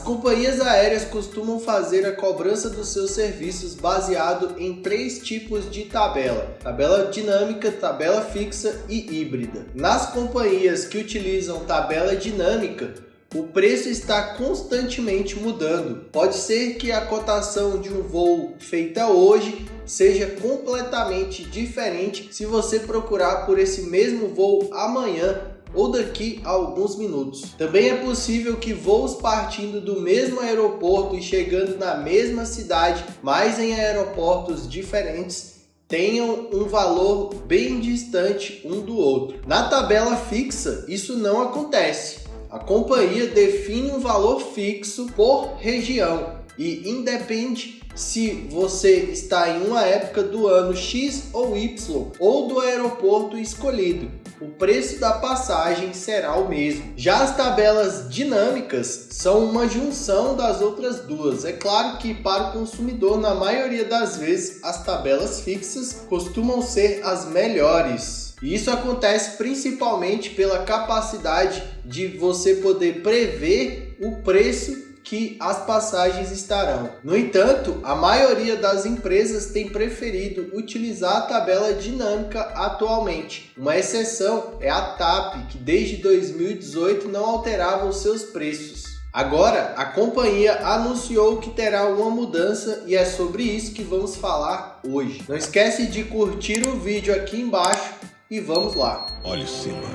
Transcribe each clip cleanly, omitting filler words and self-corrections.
companhias aéreas costumam fazer a cobrança dos seus serviços baseado em 3 tipos de tabela: tabela dinâmica, tabela fixa e híbrida. Nas companhias que utilizam tabela dinâmica, o preço está constantemente mudando. Pode ser que a cotação de um voo feita hoje seja completamente diferente se você procurar por esse mesmo voo amanhã ou daqui a alguns minutos. Também é possível que voos partindo do mesmo aeroporto e chegando na mesma cidade, mas em aeroportos diferentes, tenham um valor bem distante um do outro. Na tabela fixa, isso não acontece. A companhia define um valor fixo por região e independe se você está em uma época do ano X ou Y ou do aeroporto escolhido. O preço da passagem será o mesmo. Já as tabelas dinâmicas são uma junção das outras duas. É claro que para o consumidor, na maioria das vezes, as tabelas fixas costumam ser as melhores. E isso acontece principalmente pela capacidade de você poder prever o preço que as passagens estarão. No entanto, a maioria das empresas tem preferido utilizar a tabela dinâmica atualmente. Uma exceção é a TAP, que desde 2018 não alterava os seus preços. Agora, a companhia anunciou que terá uma mudança e é sobre isso que vamos falar hoje. Não esquece de curtir o vídeo aqui embaixo e vamos lá. Olha o Simba.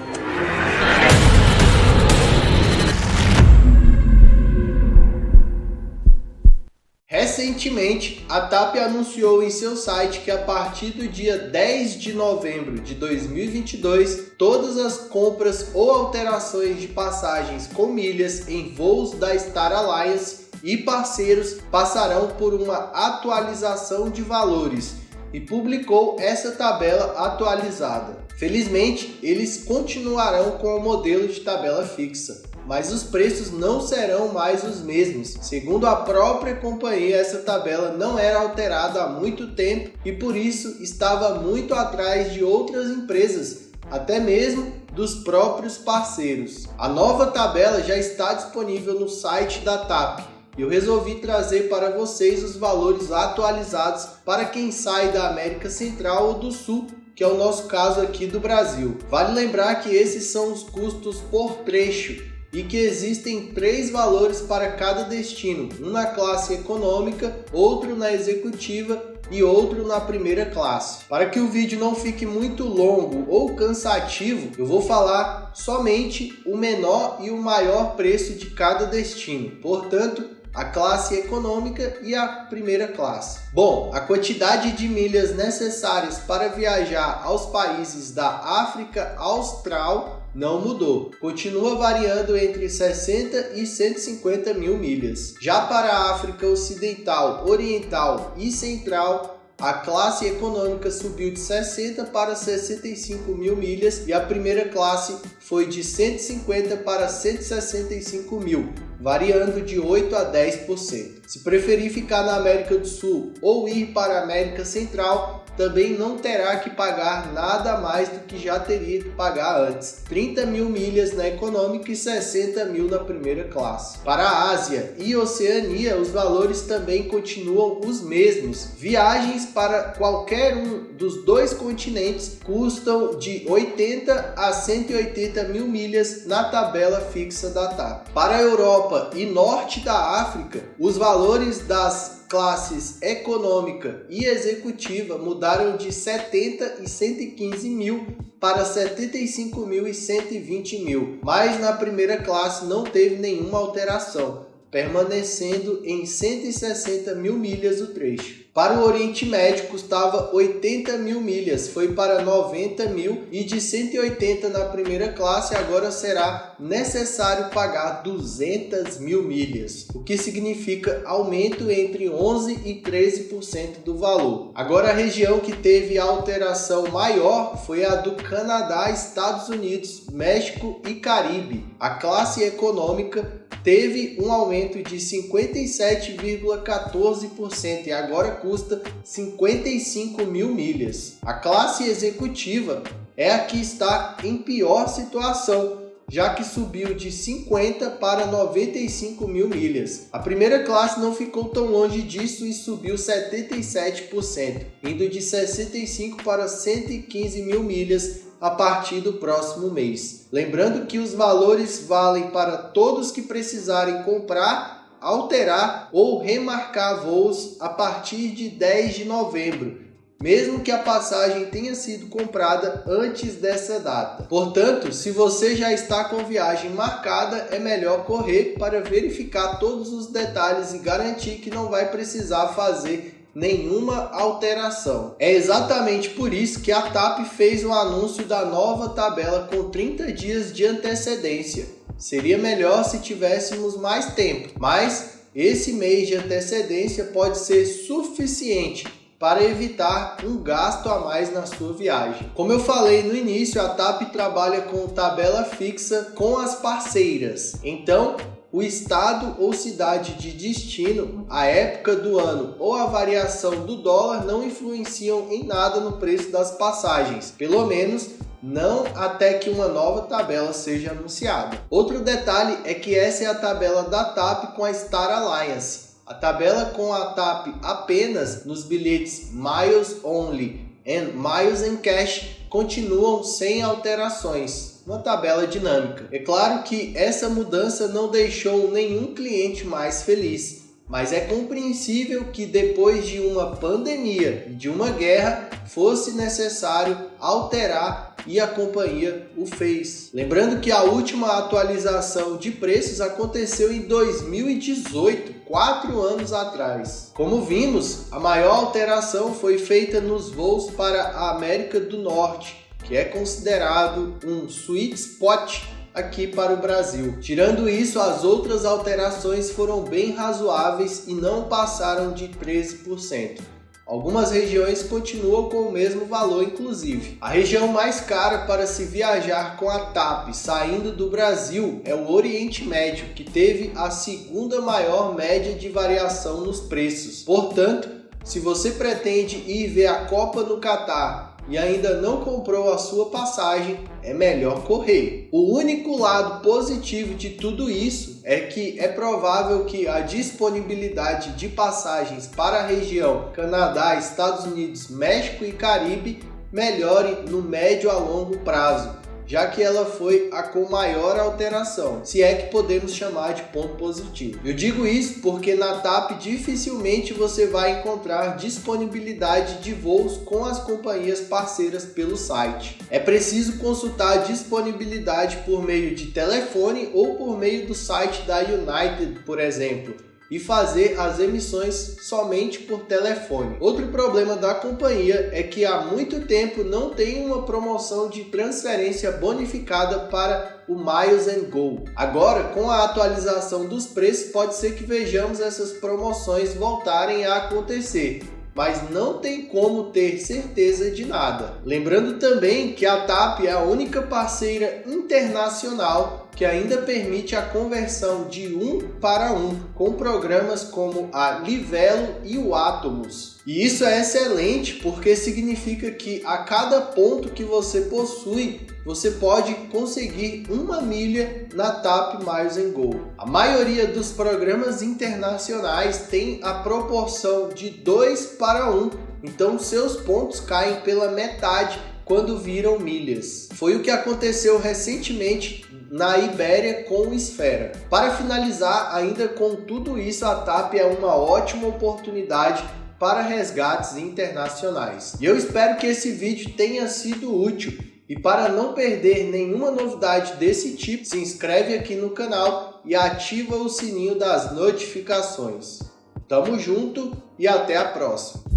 Recentemente, a TAP anunciou em seu site que a partir do dia 10 de novembro de 2022, todas as compras ou alterações de passagens com milhas em voos da Star Alliance e parceiros passarão por uma atualização de valores e publicou essa tabela atualizada. Felizmente, eles continuarão com o modelo de tabela fixa, mas os preços não serão mais os mesmos. Segundo a própria companhia, essa tabela não era alterada há muito tempo e por isso estava muito atrás de outras empresas, até mesmo dos próprios parceiros. A nova tabela já está disponível no site da TAP. Eu resolvi trazer para vocês os valores atualizados para quem sai da América Central ou do Sul, que é o nosso caso aqui do Brasil. Vale lembrar que esses são os custos por trecho e que existem 3 valores para cada destino, um na classe econômica, outro na executiva e outro na primeira classe. Para que o vídeo não fique muito longo ou cansativo, eu vou falar somente o menor e o maior preço de cada destino, portanto, a classe econômica e a primeira classe. Bom, a quantidade de milhas necessárias para viajar aos países da África Austral não mudou. Continua variando entre 60 e 150 mil milhas. Já para a África Ocidental, Oriental e Central, a classe econômica subiu de 60 para 65 mil milhas e a primeira classe foi de 150 para 165 mil, variando de 8 a 10%. Se preferir ficar na América do Sul ou ir para a América Central, também não terá que pagar nada mais do que já teria que pagar antes. 30 mil milhas na econômica e 60 mil na primeira classe. Para a Ásia e Oceania, os valores também continuam os mesmos. Viagens para qualquer um dos 2 continentes custam de 80 a 180 mil milhas na tabela fixa da TAP. Para a Europa e norte da África, os valores das classes econômica e executiva mudaram de 70 e 115 mil para 75 mil e 120 mil, mas na primeira classe não teve nenhuma alteração, permanecendo em 160 mil milhas o trecho. Para o Oriente Médio custava 80 mil milhas, foi para 90 mil e de 180 na primeira classe agora será necessário pagar 200 mil milhas, o que significa aumento entre 11% e 13% do valor. Agora a região que teve a alteração maior foi a do Canadá, Estados Unidos, México e Caribe. A classe econômica teve um aumento de 57,14% e agora custa 55 mil milhas. A classe executiva é a que está em pior situação, já que subiu de 50 para 95 mil milhas. A primeira classe não ficou tão longe disso e subiu 77%, indo de 65 para 115 mil milhas a partir do próximo mês. Lembrando que os valores valem para todos que precisarem comprar, alterar ou remarcar voos a partir de 10 de novembro, mesmo que a passagem tenha sido comprada antes dessa data. Portanto, se você já está com viagem marcada, é melhor correr para verificar todos os detalhes e garantir que não vai precisar fazer nenhuma alteração. É exatamente por isso que a TAP fez o anúncio da nova tabela com 30 dias de antecedência. Seria melhor se tivéssemos mais tempo, mas esse mês de antecedência pode ser suficiente para evitar um gasto a mais na sua viagem. Como eu falei no início, a TAP trabalha com tabela fixa com as parceiras. Então, o estado ou cidade de destino, a época do ano ou a variação do dólar não influenciam em nada no preço das passagens, pelo menos não até que uma nova tabela seja anunciada. Outro detalhe é que essa é a tabela da TAP com a Star Alliance. A tabela com a TAP apenas nos bilhetes Miles Only e Miles and Cash continuam sem alterações, uma tabela dinâmica. É claro que essa mudança não deixou nenhum cliente mais feliz, mas é compreensível que depois de uma pandemia e de uma guerra fosse necessário alterar e a companhia o fez. Lembrando que a última atualização de preços aconteceu em 2018, 4 anos atrás. Como vimos, a maior alteração foi feita nos voos para a América do Norte, que é considerado um sweet spot aqui para o Brasil. Tirando isso, as outras alterações foram bem razoáveis e não passaram de 13%. Algumas regiões continuam com o mesmo valor, inclusive. A região mais cara para se viajar com a TAP saindo do Brasil é o Oriente Médio, que teve a segunda maior média de variação nos preços. Portanto, se você pretende ir ver a Copa no Catar e ainda não comprou a sua passagem, é melhor correr. O único lado positivo de tudo isso é que é provável que a disponibilidade de passagens para a região Canadá, Estados Unidos, México e Caribe melhore no médio a longo prazo, já que ela foi a com maior alteração, se é que podemos chamar de ponto positivo. Eu digo isso porque na TAP dificilmente você vai encontrar disponibilidade de voos com as companhias parceiras pelo site. É preciso consultar a disponibilidade por meio de telefone ou por meio do site da United, por exemplo, e fazer as emissões somente por telefone. Outro problema da companhia é que há muito tempo não tem uma promoção de transferência bonificada para o Miles & Go. Agora, com a atualização dos preços, pode ser que vejamos essas promoções voltarem a acontecer, mas não tem como ter certeza de nada. Lembrando também que a TAP é a única parceira internacional que ainda permite a conversão de 1 para 1, com programas como a Livelo e o Atomos. E isso é excelente porque significa que a cada ponto que você possui, você pode conseguir 1 milha na TAP Miles & Go. A maioria dos programas internacionais tem a proporção de 2 para 1, então seus pontos caem pela metade quando viram milhas. Foi o que aconteceu recentemente na Ibéria com o Esfera. Para finalizar, ainda com tudo isso, a TAP é uma ótima oportunidade para resgates internacionais. E eu espero que esse vídeo tenha sido útil. E para não perder nenhuma novidade desse tipo, se inscreve aqui no canal e ativa o sininho das notificações. Tamo junto e até a próxima!